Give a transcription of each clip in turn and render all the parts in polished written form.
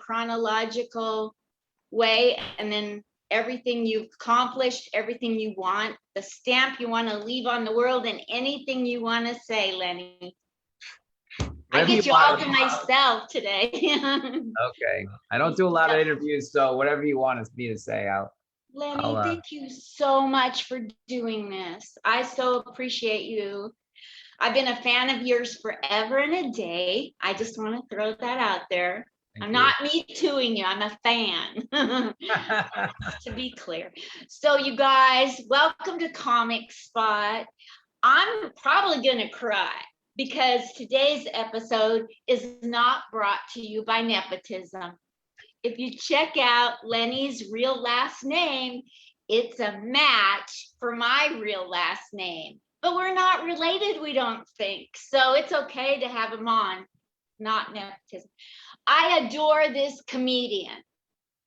chronological way, and then everything you've accomplished, everything you want, the stamp you want to leave on the world, and anything you want to say, Lenny. I get you all to myself today. Okay. I don't do a lot of interviews, so whatever you want me to say, Lenny, thank you so much for doing this. I so appreciate you. I've been a fan of yours forever and a day. I just want to throw that out there. I'm not me tooing you. I'm a fan, to be clear. So you guys, welcome to Comic Spot. I'm probably going to cry because today's episode is not brought to you by nepotism. If you check out Lenny's real last name, it's a match for my real last name. But we're not related, we don't think. So it's okay to have him on, not nepotism. I adore this comedian.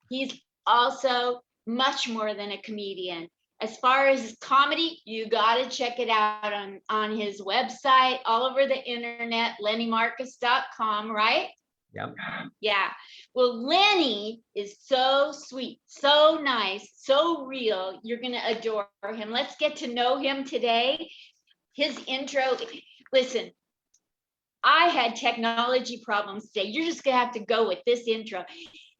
He's also much more than a comedian. As far as his comedy, you got to check it out on his website, all over the internet, lennymarcus.com, right? Yep. Yeah. Well, Lenny is so sweet, so nice, so real. You're going to adore him. Let's get to know him today. His intro, listen, I had technology problems today. You're just going to have to go with this intro.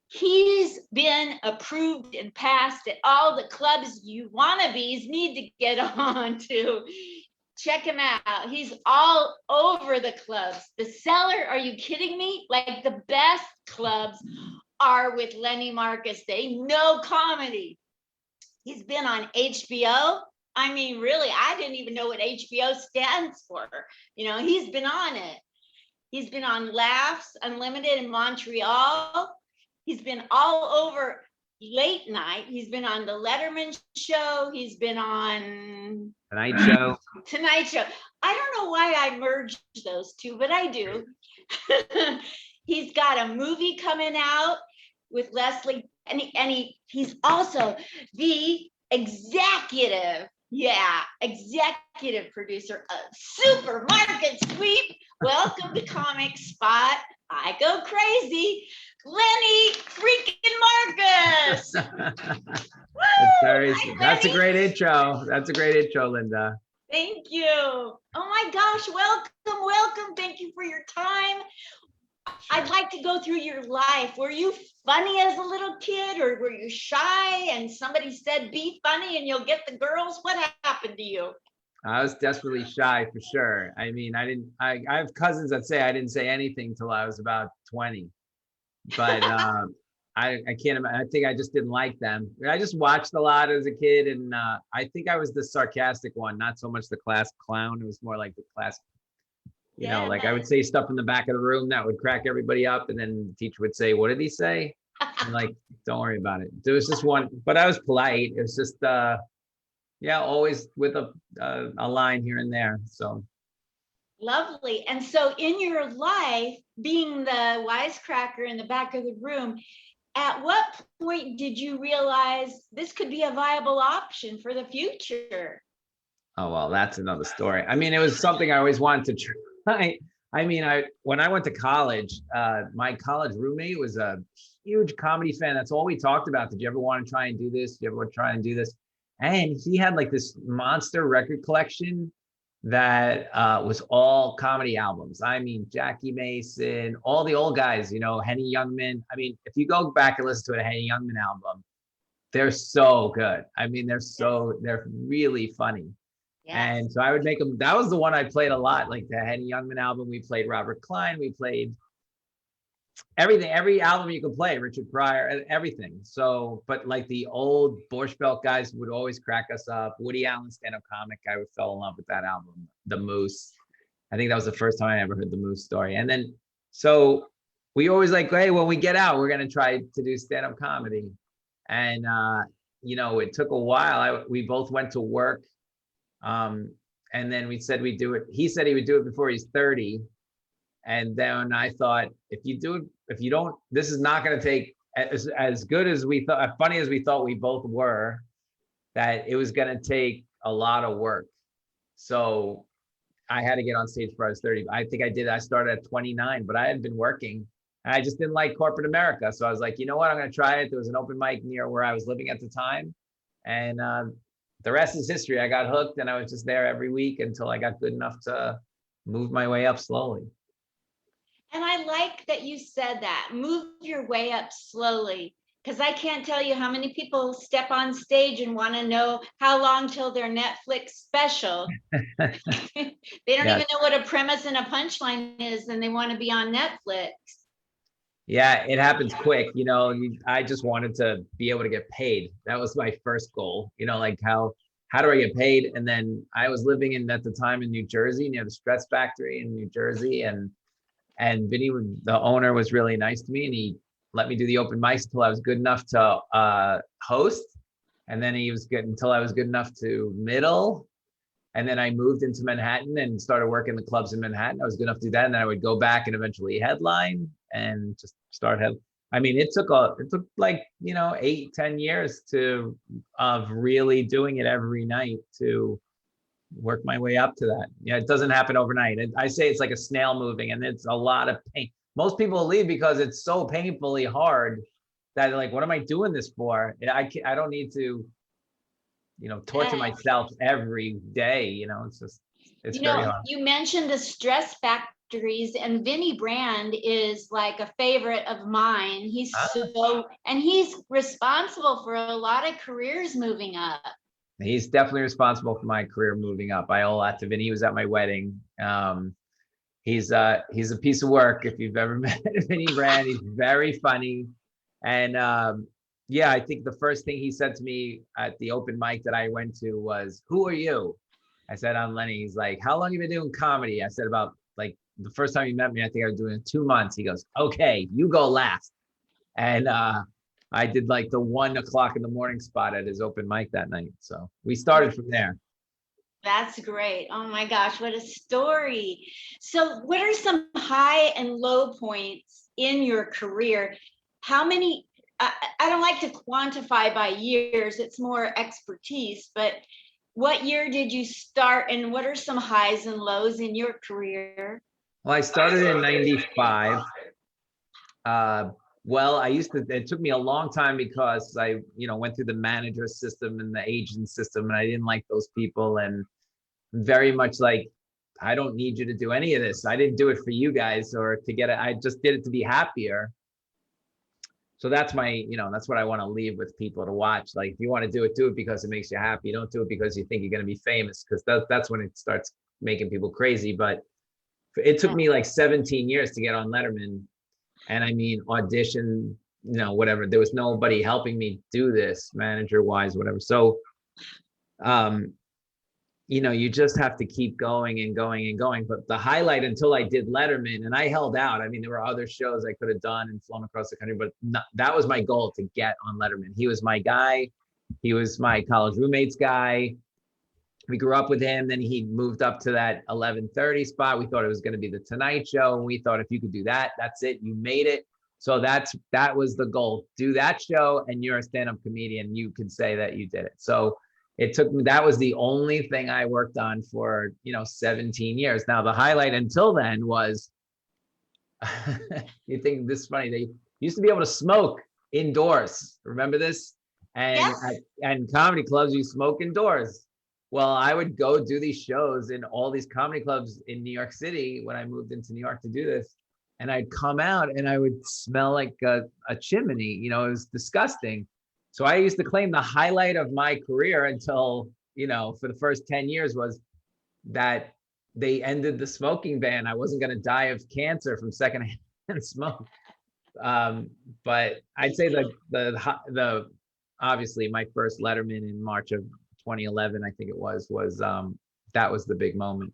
He's been approved and passed at all the clubs you wannabes need to get on to. Check him out. He's all over the clubs. The Cellar, are you kidding me? Like, the best clubs are with Lenny Marcus. They know comedy. He's been on HBO. I mean, really, I didn't even know what HBO stands for. You know, he's been on it. He's been on Laughs Unlimited in Montreal. He's been all over late night. He's been on the Letterman show. He's been on Tonight Show. Tonight Show. I don't know why I merged those two, but I do. He's got a movie coming out with Leslie, and he's also the executive producer of Supermarket Sweep. Welcome to Comic Spot. I go crazy. Lenny freaking Marcus. That's a great intro. That's a great intro, Linda. Thank you. Oh my gosh, welcome. Thank you for your time. I'd like to go through your life. Were you funny as a little kid, or were you shy and somebody said be funny and you'll get the girls? What happened to you? I was desperately shy, for sure. I mean, I have cousins that say I didn't say anything till I was about 20. But I can't imagine. I think I just didn't like them. I just watched a lot as a kid, and I think I was the sarcastic one, not so much the class clown. It was more like the class, you know, like I would say stuff in the back of the room that would crack everybody up, and then the teacher would say, "What did he say?" And like, don't worry about it. There was just one, but I was polite. It was just, yeah, always with a line here and there. So. Lovely. And so in your life, being the wisecracker in the back of the room, at what point did you realize this could be a viable option for the future? Oh, well, that's another story. I mean, it was something I always wanted to try. I mean, when I went to college, my college roommate was a huge comedy fan. That's all we talked about. Did you ever want to try and do this? Did you ever want to try and do this? And he had like this monster record collection that was all comedy albums. I mean, Jackie Mason, all the old guys, you know, Henny Youngman. I mean, if you go back and listen to a Henny Youngman album, they're so good. I mean, they're really funny. Yes. And so I would make them. That was the one I played a lot, like the Henny Youngman album. We played Robert Klein. We played everything, every album you could play, Richard Pryor, everything. So, but like the old Borscht Belt guys would always crack us up. Woody Allen, stand-up comic, I fell in love with that album, The Moose. I think that was the first time I ever heard the Moose story. And then, so we always like, hey, when we get out, we're going to try to do stand-up comedy. And, you know, it took a while. We both went to work. And then we said we'd do it. He said he would do it before he's 30. And then I thought, if you don't, this is not going to take as good as we thought, as funny as we thought we both were, that it was going to take a lot of work. So I had to get on stage before I was 30. I think I did. I started at 29, but I had been working I just didn't like corporate America. So I was like, you know what? I'm going to try it. There was an open mic near where I was living at the time. And the rest is history. I got hooked and I was just there every week until I got good enough to move my way up slowly. And I like that you said that. Move your way up slowly. Because I can't tell you how many people step on stage and want to know how long till their Netflix special. They don't Yeah. even know what a premise and a punchline is, and they want to be on Netflix. Yeah, it happens quick. I just wanted to be able to get paid. That was my first goal. Like how do I get paid? And then I was living at the time in New Jersey, near the Stress Factory in New Jersey, and Vinny, the owner, was really nice to me, and he let me do the open mics until I was good enough to host, and then he was good until I was good enough to middle. And then I moved into Manhattan and started working the clubs in Manhattan. I was good enough to do that. And then I would go back and eventually headline and just start I mean, it took like, 8-10 years of really doing it every night to work my way up to that. Yeah, it doesn't happen overnight. I say it's like a snail moving, and it's a lot of pain. Most people leave because it's so painfully hard that, like, what am I doing this for? I don't need to torture myself every day. It's very hard. You mentioned the Stress Factories, and Vinny Brand is like a favorite of mine. He's responsible for a lot of careers moving up. He's definitely responsible for my career moving up. I owe a lot to Vinny. He was at my wedding. He's a piece of work. If you've ever met Vinny Brand, he's very funny. And yeah, I think the first thing he said to me at the open mic that I went to was, "Who are you?" I said, "I'm Lenny." He's like, "How long have you been doing comedy?" I said, "About, like, the first time he met me, I think I was doing it 2 months." He goes, "Okay, you go last." And I did like the 1 o'clock in the morning spot at his open mic that night. So we started from there. That's great. Oh my gosh, what a story. So what are some high and low points in your career? How many, I don't like to quantify by years, it's more expertise, but what year did you start, and what are some highs and lows in your career? Well, I started in 95. Well, it took me a long time because I, went through the manager system and the agent system, and I didn't like those people, and very much like, I don't need you to do any of this. I didn't do it for you guys or to get it. I just did it to be happier. So that's that's what I want to leave with people to watch. Like, if you want to do it because it makes you happy. Don't do it because you think you're going to be famous, because that's when it starts making people crazy. But it took me like 17 years to get on Letterman. And I mean, audition, whatever. There was nobody helping me do this, manager wise, whatever. So, you just have to keep going and going and going. But the highlight, until I did Letterman, and I held out. I mean, there were other shows I could have done and flown across the country, but that was my goal, to get on Letterman. He was my guy. He was my college roommate's guy. We grew up with him. Then he moved up to that 11:30 spot. We thought it was going to be the Tonight Show. And we thought, if you could do that, that's it. You made it. So that was the goal. Do that show, and you're a stand-up comedian. You could say that you did it. So it took me, that was the only thing I worked on for, 17 years. Now, the highlight until then was, you think this is funny, they used to be able to smoke indoors. Remember this? And Yes. and comedy clubs, you smoke indoors. Well, I would go do these shows in all these comedy clubs in New York City when I moved into New York to do this. And I'd come out and I would smell like a chimney. It was disgusting. So I used to claim the highlight of my career until, for the first 10 years was that they ended the smoking ban. I wasn't going to die of cancer from secondhand smoke. But I'd say the obviously my first Letterman in March of 2011, I think it was that was the big moment.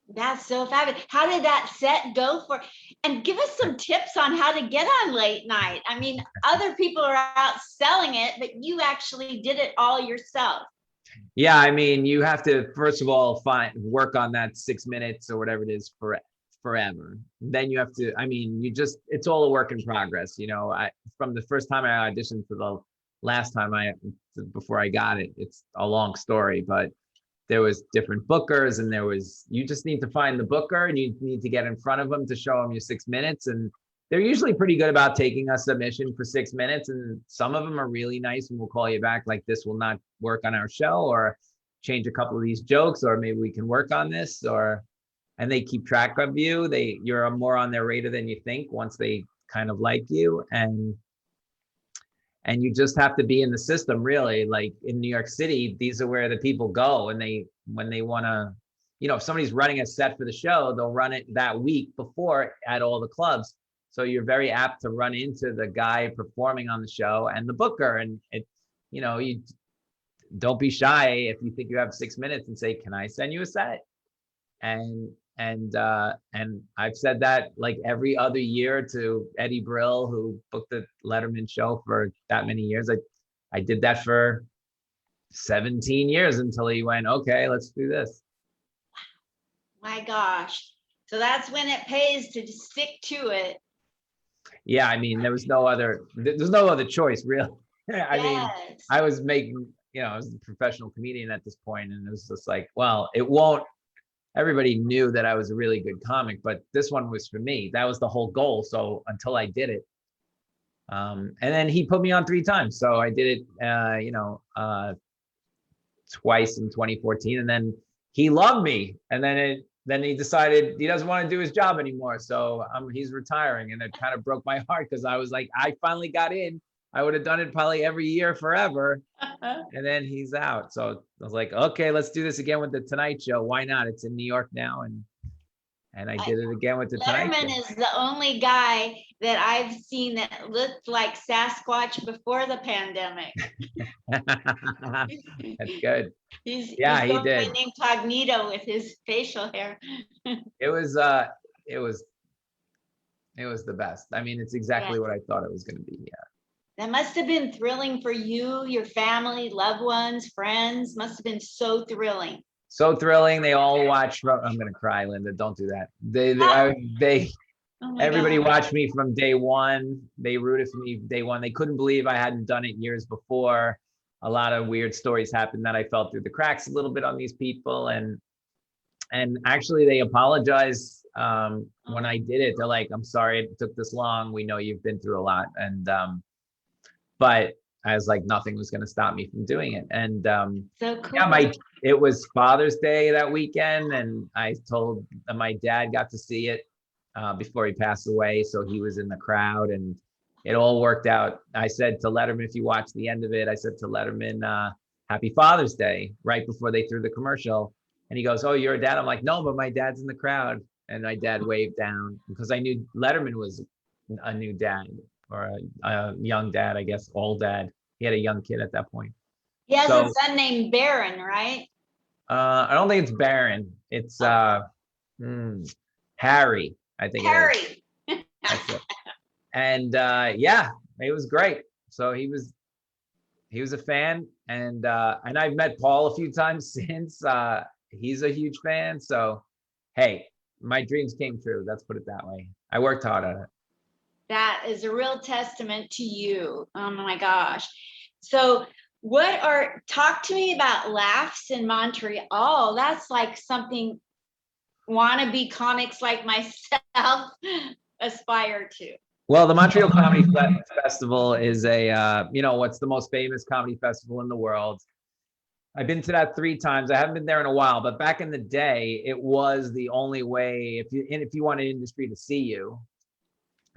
That's so fabulous. How did that set go for? And give us some tips on how to get on late night. I mean, other people are out selling it, but you actually did it all yourself. Yeah, I mean, you have to, first of all, work on that 6 minutes or whatever it is forever. Then you have to, I mean, it's all a work in progress. From the first time I auditioned to the last time before I got it, it's a long story, but there was different bookers, and you just need to find the booker, and you need to get in front of them to show them your 6 minutes. And they're usually pretty good about taking a submission for 6 minutes, and some of them are really nice and will call you back like, this will not work on our show, or change a couple of these jokes, or maybe we can work on this, or, and they keep track of you. You're more on their radar than you think once they kind of like you. And you just have to be in the system, really. Like in New York City, these are where the people go, and when they want to, if somebody's running a set for the show, they'll run it that week before at all the clubs. So you're very apt to run into the guy performing on the show and the booker. And you don't be shy if you think you have 6 minutes and say, can I send you a set? And I've said that like every other year to Eddie Brill, who booked the Letterman show for that many years. I did that for 17 years until he went, okay, let's do this. My gosh. So that's when it pays to just stick to it. Yeah, I mean, there's no other choice, really. I mean, I was making, I was a professional comedian at this point, and it was just like, well, it won't. Everybody knew that I was a really good comic, but this one was for me. That was the whole goal. So until I did it, and then he put me on 3 times. So I did it, twice in 2014, and then he loved me. And then he decided he doesn't want to do his job anymore. So he's retiring, and it kind of broke my heart, because I was like, I finally got in. I would have done it probably every year forever. And then he's out. So I was like, okay, let's do this again with the Tonight Show. Why not? It's in New York now. And I did it again with the Tonight Show. Letterman is the only guy that I've seen that looked like Sasquatch before the pandemic. That's good. He's he did. Incognito with his facial hair. It was the best. I mean, it's exactly what I thought it was going to be. Yeah. That must have been thrilling for you, your family, loved ones, friends. Must have been so thrilling. So thrilling. They all watched. I'm gonna cry, Linda. Don't do that. Everybody watched me from day one. They rooted for me day one. They couldn't believe I hadn't done it years before. A lot of weird stories happened that I fell through the cracks a little bit on these people, and actually they apologized when I did it. They're like, "I'm sorry it took this long. We know you've been through a lot," and but I was like, nothing was going to stop me from doing it. And so cool. Yeah, it was Father's Day that weekend, and I told my dad got to see it before he passed away, so he was in the crowd, and it all worked out. I said to Letterman, if you watch the end of it, I said to Letterman, "Happy Father's Day," right before they threw the commercial, and he goes, "Oh, you're a dad?" I'm like, "No, but my dad's in the crowd," and my dad waved down, because I knew Letterman was a new dad. Or a young dad, I guess, old dad. He had a young kid at that point. He has a son named Baron, right? I don't think it's Baron. It's Harry, I think. Harry. That's it. And yeah, it was great. So he was a fan, and I've met Paul a few times since. He's a huge fan. So hey, my dreams came true. Let's put it that way. I worked hard on it. That is a real testament to you. Oh my gosh. So talk to me about laughs in Montreal. That's like something wannabe comics like myself aspire to. Well, the Montreal Comedy Festival is what's the most famous comedy festival in the world. I've been to that 3 times. I haven't been there in a while, but back in the day, it was the only way if you wanted industry to see you.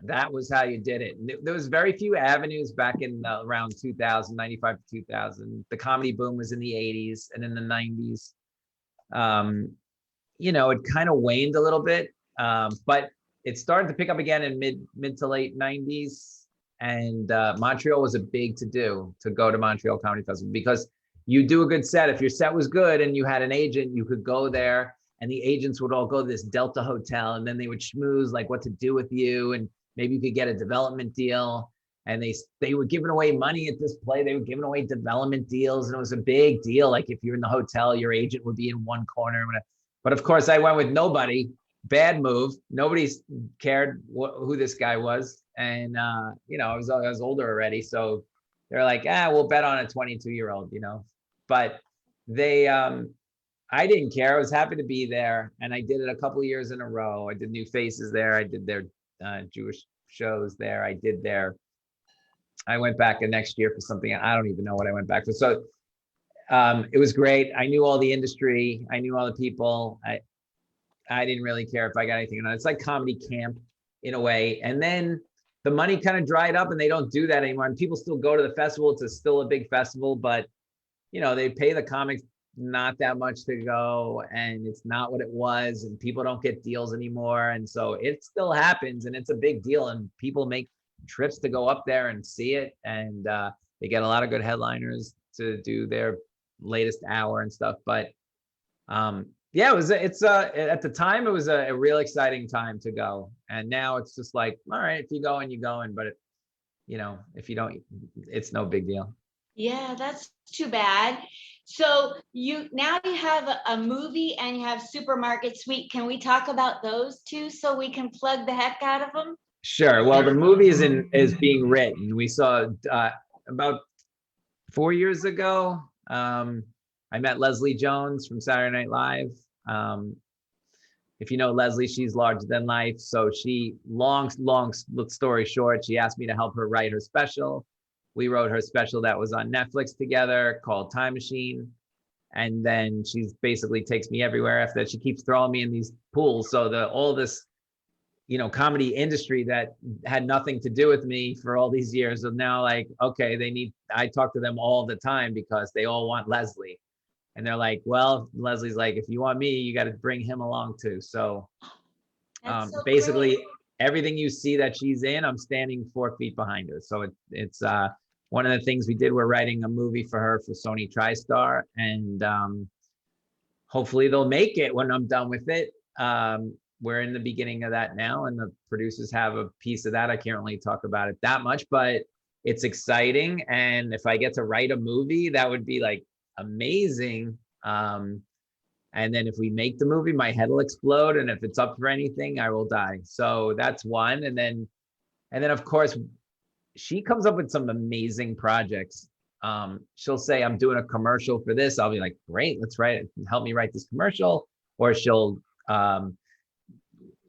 That was how you did it. And there was very few avenues back in around 2000, 95 to 2000. The comedy boom was in the 80s and in the 90s. It kind of waned a little bit, but it started to pick up again in mid to late 90s. And Montreal was a big to go to Montreal Comedy Festival, because you do a good set. If your set was good and you had an agent, you could go there, and the agents would all go to this Delta hotel, and then they would schmooze like what to do with you, and maybe you could get a development deal. And they were giving away money at this play. They were giving away development deals, and it was a big deal. Like if you're in the hotel, your agent would be in one corner. But of course, I went with nobody. Bad move. Nobody cared who this guy was, and I was older already, so they're like, we'll bet on a 22-year-old, But I didn't care. I was happy to be there, and I did it a couple of years in a row. I did New Faces there. I did their Jewish shows there. I went back the next year for something. I don't even know what I went back for. So it was great. I knew all the industry. I knew all the people. I didn't really care if I got anything or not. It's like comedy camp in a way. And then the money kind of dried up and they don't do that anymore. And people still go to the festival. Still a big festival, but they pay the comics not that much to go, and it's not what it was, and people don't get deals anymore. And so it still happens, and it's a big deal, and people make trips to go up there and see it. And they get a lot of good headliners to do their latest hour and stuff. But yeah, at the time it was a real exciting time to go. And now it's just like, all right, if you go and you're going, but if you don't, it's no big deal. Yeah, that's too bad. So now you have a movie and you have Supermarket Sweep. Can we talk about those two so we can plug the heck out of them? Sure. Well, the movie is being written. We saw about 4 years ago. I met Leslie Jones from Saturday Night Live. If you know Leslie, she's larger than life. So long story short, she asked me to help her write her special. We wrote her special that was on Netflix together called Time Machine. And then she basically takes me everywhere after that. She keeps throwing me in these pools. So all this, comedy industry that had nothing to do with me for all these years of now, like, okay, I talk to them all the time because they all want Leslie. And they're like, well, Leslie's like, if you want me, you got to bring him along too. So, basically great. Everything you see that she's in, I'm standing 4 feet behind her. So it's one of the things we did. We're writing a movie for her for Sony TriStar, and hopefully they'll make it when I'm done with it. We're in the beginning of that now, and the producers have a piece of that. I can't really talk about it that much, but it's exciting. And if I get to write a movie, that would be like amazing. And then if we make the movie, my head will explode. And if it's up for anything, I will die. So that's one. And then of course, she comes up with some amazing projects. She'll say, I'm doing a commercial for this. I'll be like, great, let's write it. Help me write this commercial. Or she'll,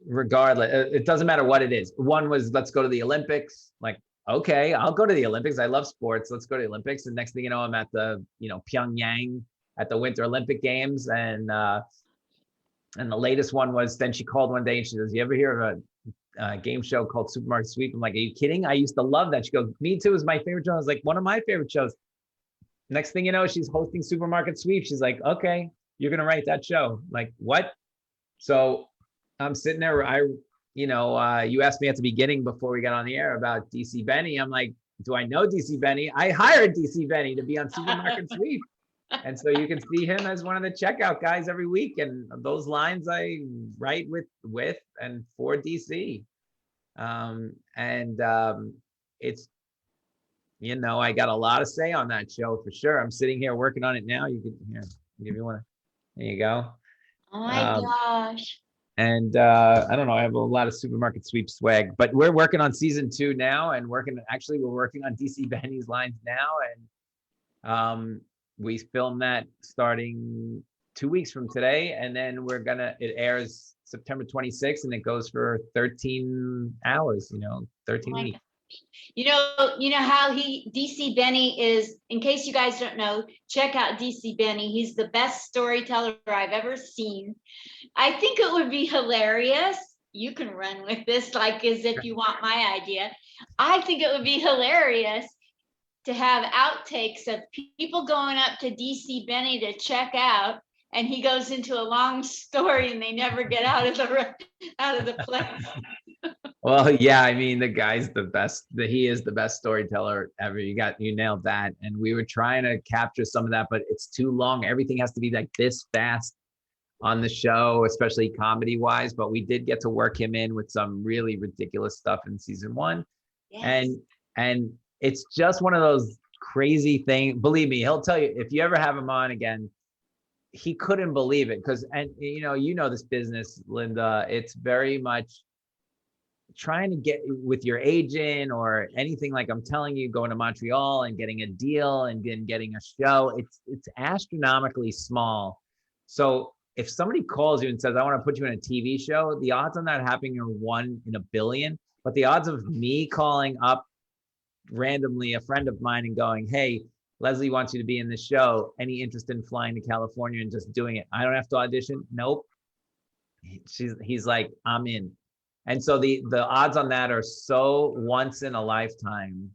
regardless, it doesn't matter what it is. One was, let's go to the Olympics. Like, okay, I'll go to the Olympics. I love sports. Let's go to the Olympics. And next thing you know, I'm at the, Pyongyang at the Winter Olympic Games. And the latest one was, then she called one day and she says, you ever hear of a game show called Supermarket Sweep? I'm like, are you kidding? I used to love that. She goes, me too, is my favorite show. I was like, one of my favorite shows. Next thing you know, she's hosting Supermarket Sweep. She's like, okay, you're going to write that show. Like, what? So I'm sitting there. You asked me at the beginning before we got on the air about DC Benny. I'm like, do I know DC Benny? I hired DC Benny to be on Supermarket Sweep. And so you can see him as one of the checkout guys every week. And those lines I write with and for DC. It's, I got a lot of say on that show for sure. I'm sitting here working on it now. You can give you one. There you go. Oh my gosh. And I don't know, I have a lot of Supermarket Sweep swag, but we're working on season 2 now, and we're working on DC Benny's lines now. And we filmed that starting 2 weeks from today, and then it airs September 26th, and it goes for 13 hours, 13 weeks. You know how DC Benny is, in case you guys don't know, check out DC Benny. He's the best storyteller I've ever seen. I think it would be hilarious. You can run with this like as if you want my idea. I think it would be hilarious to have outtakes of people going up to DC Benny to check out, and he goes into a long story and they never get out of the place. Well, yeah, I mean, the guy's the best. He is the best storyteller ever. You nailed that. And we were trying to capture some of that, but it's too long. Everything has to be like this fast on the show, especially comedy wise. But we did get to work him in with some really ridiculous stuff in season 1. Yes. And it's just one of those crazy things. Believe me, he'll tell you, if you ever have him on again, he couldn't believe it. You know this business, Linda, it's very much trying to get with your agent or anything. Like I'm telling you, going to Montreal and getting a deal and then getting a show, it's astronomically small. So if somebody calls you and says, I want to put you in a TV show, the odds on that happening are 1 in a billion. but the odds of me calling up randomly a friend of mine and going, hey, Leslie wants you to be in this show. Any interest in flying to California and just doing it? I don't have to audition. Nope. He's like, I'm in. And so the odds on that are so once in a lifetime.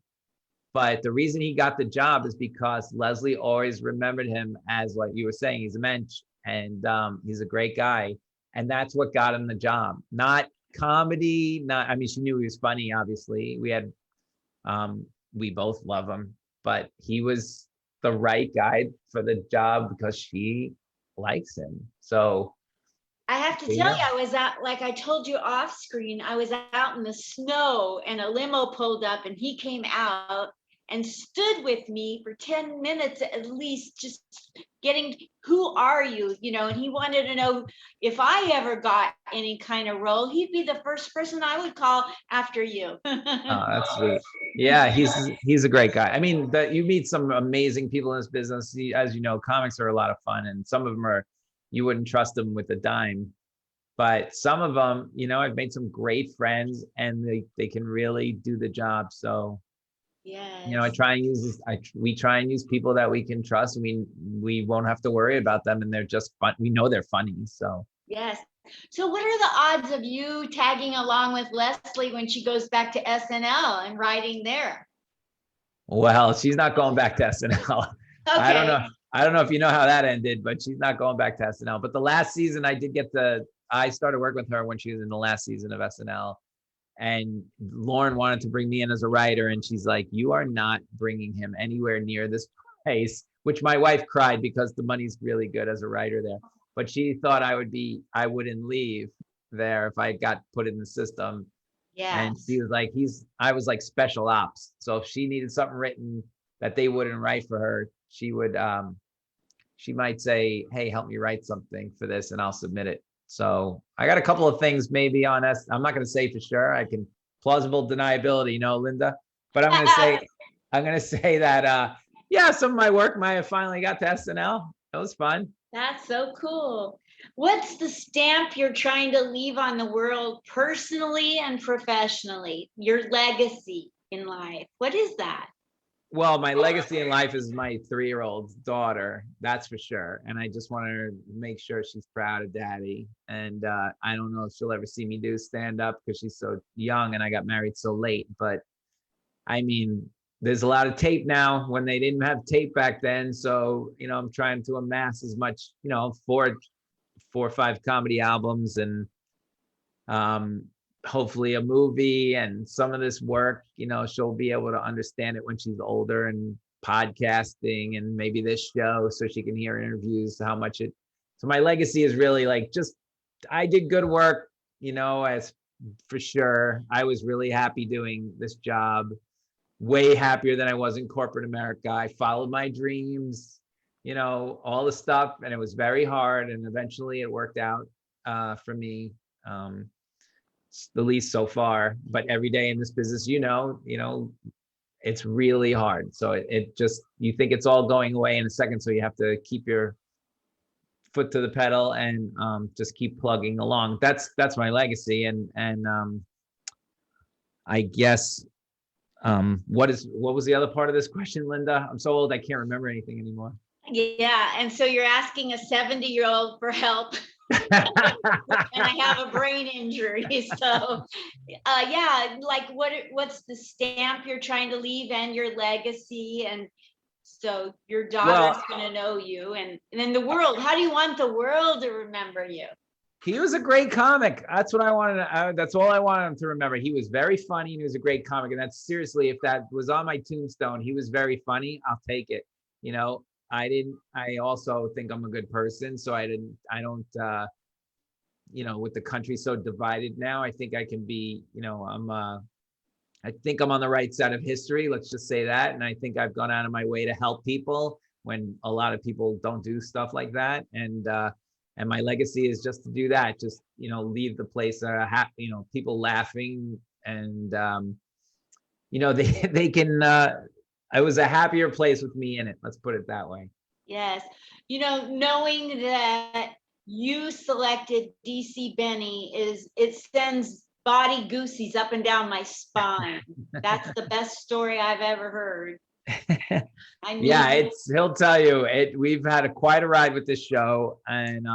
But the reason he got the job is because Leslie always remembered him as what you were saying. He's a mensch, and he's a great guy. And that's what got him the job. Not comedy, not, I mean, she knew he was funny, obviously. We both love him, but he was the right guy for the job because she likes him. So I have to tell you, I was out, like I told you off screen, I was out in the snow and a limo pulled up and he came out and stood with me for 10 minutes at least, just getting, who are you? You know, and he wanted to know if I ever got any kind of role, he'd be the first person I would call after you. Oh, that's sweet. Yeah, he's a great guy. I mean, you meet some amazing people in this business. As you know, comics are a lot of fun, and some of them are, you wouldn't trust them with a dime. But some of them, you know, I've made some great friends, and they can really do the job. So, yes. you know, I try and use this. We try and use people that we can trust. We won't have to worry about them, and they're just fun. We know they're funny. So yes. So what are the odds of you tagging along with Leslie when she goes back to SNL and writing there? well, she's not going back to SNL. Okay. I don't know if you know how that ended, but she's not going back to SNL. But the last season, I started working with her when she was in the last season of SNL, and Lauren wanted to bring me in as a writer, and she's like, "You are not bringing him anywhere near this place." Which my wife cried because the money's really good as a writer there. But she thought I wouldn't leave there if I got put in the system. And Yes. she was like, I was like special ops. So if she needed something written that they wouldn't write for her, she might say, hey, help me write something for this and I'll submit it. So I got a couple of things maybe on us. I'm not going to say for sure. I can plausible deniability, you know, Linda, but I'm going to say that, yeah, some of my work might have finally got to SNL. That was fun. That's so cool. What's the stamp you're trying to leave on the world personally and professionally? Your legacy in life. What is that? Well, my legacy in life is my 3-year-old daughter, that's for sure. And I just want to make sure she's proud of daddy. And I don't know if she'll ever see me do stand up because she's so young and I got married so late. But I mean, there's a lot of tape now when they didn't have tape back then. So, you know, I'm trying to amass as much, you know, 4 or 5 comedy albums and hopefully a movie and some of this work, you know, she'll be able to understand it when she's older, and podcasting and maybe this show so she can hear interviews, how much it, so my legacy is really like, just, I did good work, you know, as for sure. I was really happy doing this job, way happier than I was in corporate America. I followed my dreams, you know, all the stuff, and it was very hard, and eventually it worked out for me, the least so far. But every day in this business, you know, it's really hard. So it just, you think it's all going away in a second, so you have to keep your foot to the pedal and just keep plugging along. That's my legacy. And I guess what was the other part of this question, Linda? I'm so old I can't remember anything anymore. Yeah, and so you're asking a 70-year-old for help. And I have a brain injury. So yeah, like what's the stamp you're trying to leave and your legacy? And so your daughter's going to know you, and then the world, how do you want the world to remember you? He was a great comic. That's what I wanted. That's all I wanted him to remember. He was very funny and he was a great comic. And that's seriously, if that was on my tombstone, he was very funny, I'll take it. You know, I also think I'm a good person. So I don't, you know, with the country so divided now, I think I can be, you know, I think I'm on the right side of history. Let's just say that. And I think I've gone out of my way to help people when a lot of people don't do stuff like that. And my legacy is just to do that. Just, you know, leave the place, you know, people laughing and, you know, they can, it was a happier place with me in it. Let's put it that way. Yes. You know, knowing that you selected DC Benny it sends body goosies up and down my spine. That's the best story I've ever heard. Yeah, he'll tell you it. We've had quite a ride with this show, and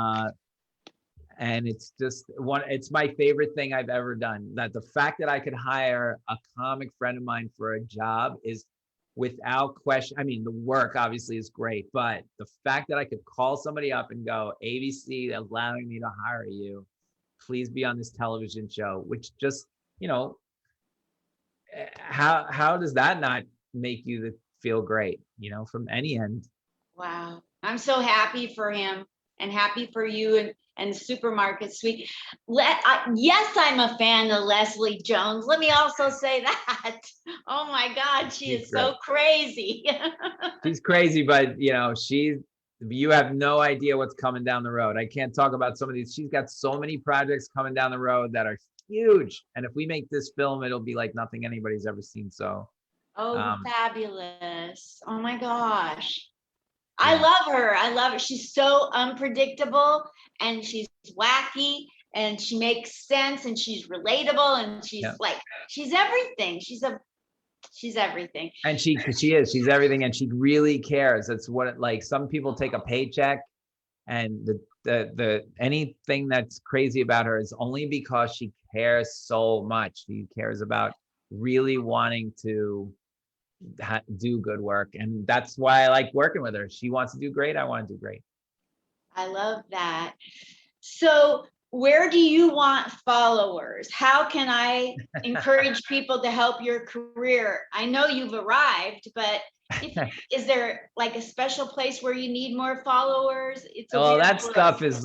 it's just it's my favorite thing I've ever done. That the fact that I could hire a comic friend of mine for a job is without question. I mean, the work obviously is great, but the fact that I could call somebody up and go, ABC allowing me to hire you, please be on this television show, which just, how does that not make you feel great, from any end? Wow. I'm so happy for him and happy for you and Supermarket Sweet. Yes, I'm a fan of Leslie Jones. Let me also say that. Oh my God, she's so crazy. She's crazy, but you have no idea what's coming down the road. I can't talk about some of these. She's got so many projects coming down the road that are huge. And if we make this film, it'll be like nothing anybody's ever seen. So. Oh, fabulous. Oh my gosh. Yeah. I love her. I love her. She's so unpredictable and she's wacky and she makes sense and she's relatable and she's she's everything. She's everything. And she's everything, and she really cares. That's what some people take a paycheck, and the anything that's crazy about her is only because she cares so much. She cares about really wanting to do good work, and that's why I like working with her. She wants to do great. I want to do great. I love that. So where do you want followers? How can I encourage people to help your career? I know you've arrived, but is there like a special place where you need more followers? Well, that stuff is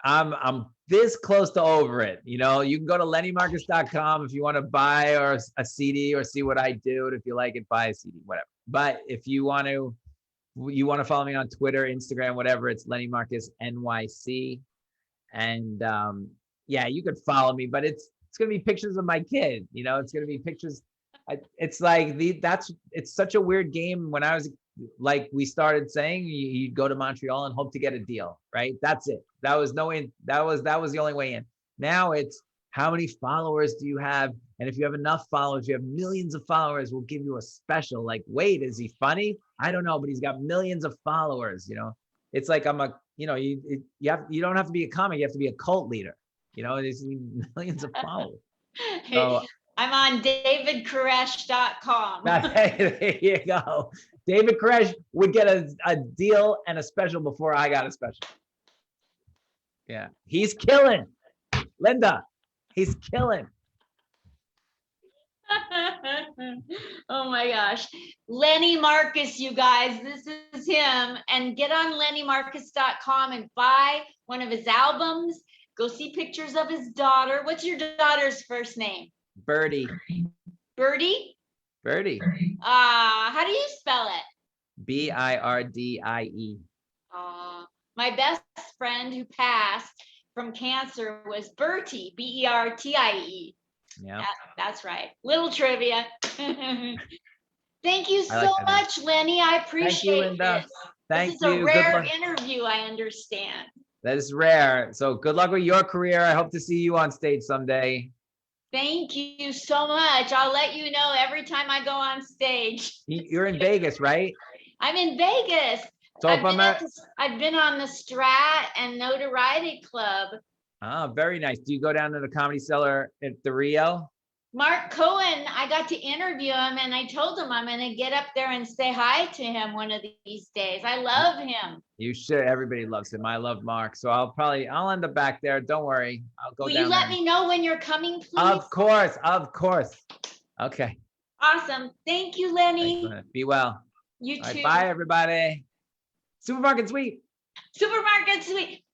I'm this close to over it. You can go to LennyMarcus.com if you want to buy or a CD or see what I do. And if you like it, buy a CD, whatever. But if you want to follow me on Twitter, Instagram, whatever, it's Lenny Marcus NYC. And you could follow me, but it's gonna be pictures of my kid. It's gonna be pictures. It's like it's such a weird game. When I was we started saying you'd go to Montreal and hope to get a deal, right? That's it. That was the only way in. Now it's how many followers do you have? And if you have enough followers, you have millions of followers, we'll give you a special. Wait, is he funny? I don't know, but he's got millions of followers. It's like you don't have to be a comic, you have to be a cult leader. There's millions of followers. So, I'm on davidkoresh.com. There you go. David Koresh would get a deal and a special before I got a special. Yeah, he's killing. Linda, he's killing. Oh my gosh. Lenny Marcus, you guys, this is him. And get on lennymarcus.com and buy one of his albums. Go see pictures of his daughter. What's your daughter's first name? Birdie. Birdie? Birdie. How do you spell it? Birdie. My best friend who passed from cancer was Bertie, Bertie. Yeah, that's right. Little trivia. Thank you so much, Lenny. I appreciate this. Thank you. This is a rare interview, I understand. That is rare. So good luck with your career. I hope to see you on stage someday. Thank you so much. I'll let you know every time I go on stage. You're in Vegas, right? I'm in Vegas. So I've been on the Strat and Notoriety Club. Very nice. Do you go down to the Comedy Cellar at the Rio? Mark Cohen, I got to interview him and I told him I'm going to get up there and say hi to him one of these days. I love him. You should. Everybody loves him. I love Mark. So I'll end up back there. Don't worry. I'll go down. Will you let me know when you're coming, please? Of course. Okay. Awesome. Thank you, Lenny. Be well. You too. Right, bye, everybody. Supermarket Sweet. Supermarket Sweet.